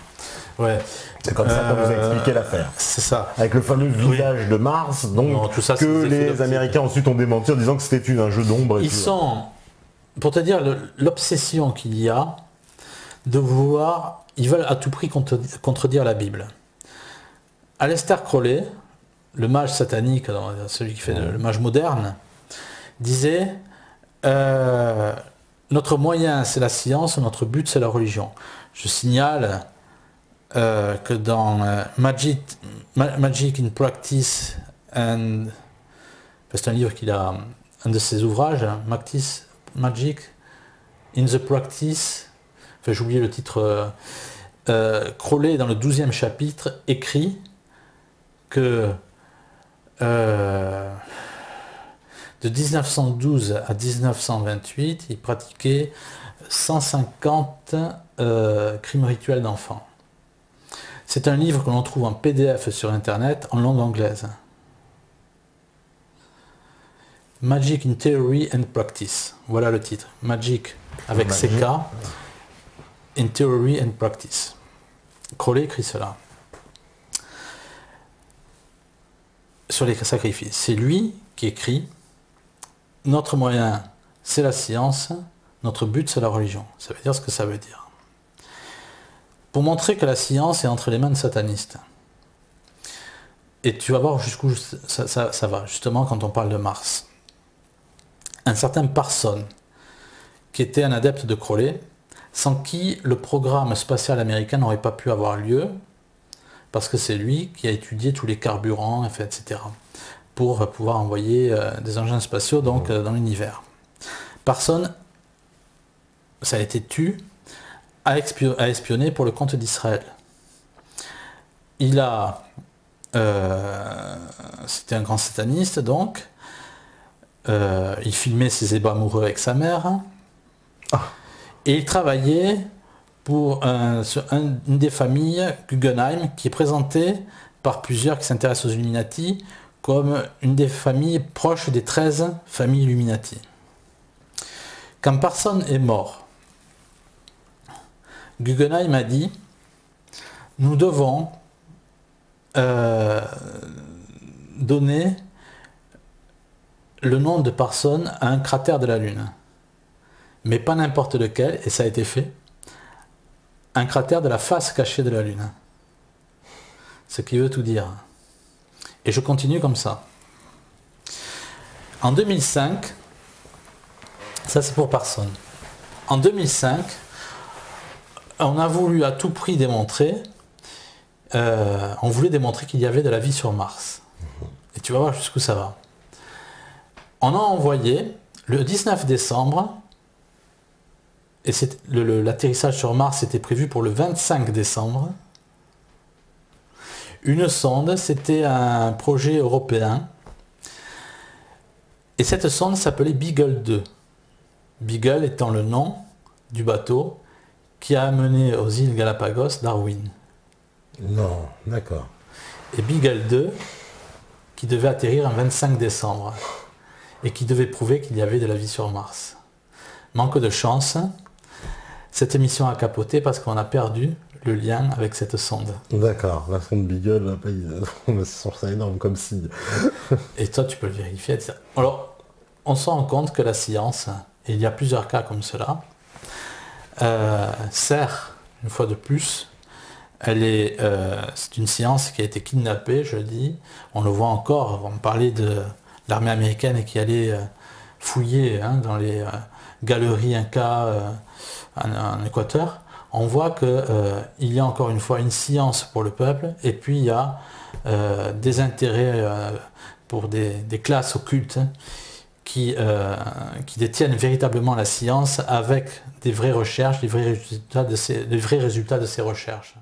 Ouais. C'est comme ça qu'on vous a expliqué l'affaire. C'est ça. Avec le fameux village de Mars, donc, non, tout ça, que les Américains ensuite ont démenti en disant que c'était un jeu d'ombre. Ils sont, pour te dire, l'obsession qu'il y a de vouloir, ils veulent à tout prix contredire la Bible. Aleister Crowley, le mage satanique, celui qui fait le mage moderne, disait notre moyen c'est la science, notre but c'est la religion. Je signale que dans Magic in Practice, c'est un livre qu'il a, un de ses ouvrages, Magic in the Practice, enfin j'ai oublié le titre, Crowley dans le 12e chapitre écrit que de 1912 à 1928, il pratiquait 150 crimes rituels d'enfants. C'est un livre que l'on trouve en PDF sur Internet en langue anglaise. Magic in Theory and Practice. Voilà le titre. Magic avec CK in Theory and Practice. Crowley écrit cela. Sur les sacrifices. C'est lui qui écrit « Notre moyen, c'est la science, notre but, c'est la religion ». Ça veut dire ce que ça veut dire. Pour montrer que la science est entre les mains de satanistes. Et tu vas voir jusqu'où ça va, justement, quand on parle de Mars. Un certain Parson, qui était un adepte de Crowley, sans qui le programme spatial américain n'aurait pas pu avoir lieu, parce que c'est lui qui a étudié tous les carburants, etc., pour pouvoir envoyer des engins spatiaux donc, dans l'univers. Parson, ça a été tué, a espionné pour le compte d'Israël. Il a... c'était un grand sataniste, donc. Il filmait ses ébats amoureux avec sa mère. Et il travaillait pour une des familles Guggenheim, qui est présentée par plusieurs qui s'intéressent aux Illuminati comme une des familles proches des 13 familles Illuminati. Quand Parson est mort, Guggenheim a dit « Nous devons donner le nom de Parson à un cratère de la Lune. Mais pas n'importe lequel, et ça a été fait, un cratère de la face cachée de la Lune. » Ce qui veut tout dire. Et je continue comme ça. En 2005, ça c'est pour Parson. En 2005, on a voulu à tout prix démontrer, on voulait démontrer qu'il y avait de la vie sur Mars. Et tu vas voir jusqu'où ça va. On a envoyé, le 19 décembre, et l'atterrissage sur Mars était prévu pour le 25 décembre, une sonde, c'était un projet européen, et cette sonde s'appelait Beagle 2. Beagle étant le nom du bateau qui a amené aux îles Galapagos Darwin. Non, d'accord. Et Beagle 2, qui devait atterrir un 25 décembre, et qui devait prouver qu'il y avait de la vie sur Mars. Manque de chance, cette émission a capoté parce qu'on a perdu le lien avec cette sonde. D'accord, la sonde Beagle, c'est énorme comme signe. Et toi, tu peux le vérifier. Alors, on se rend compte que la science, et il y a plusieurs cas comme cela, sert, une fois de plus, c'est une science qui a été kidnappée, je dis. On le voit encore, on parlait de l'armée américaine qui allait fouiller dans les galeries Inca en Équateur. on voit qu'il y a encore une fois une science pour le peuple, et puis il y a des intérêts pour des classes occultes qui détiennent véritablement la science avec des vraies recherches, des vrais résultats de ces recherches.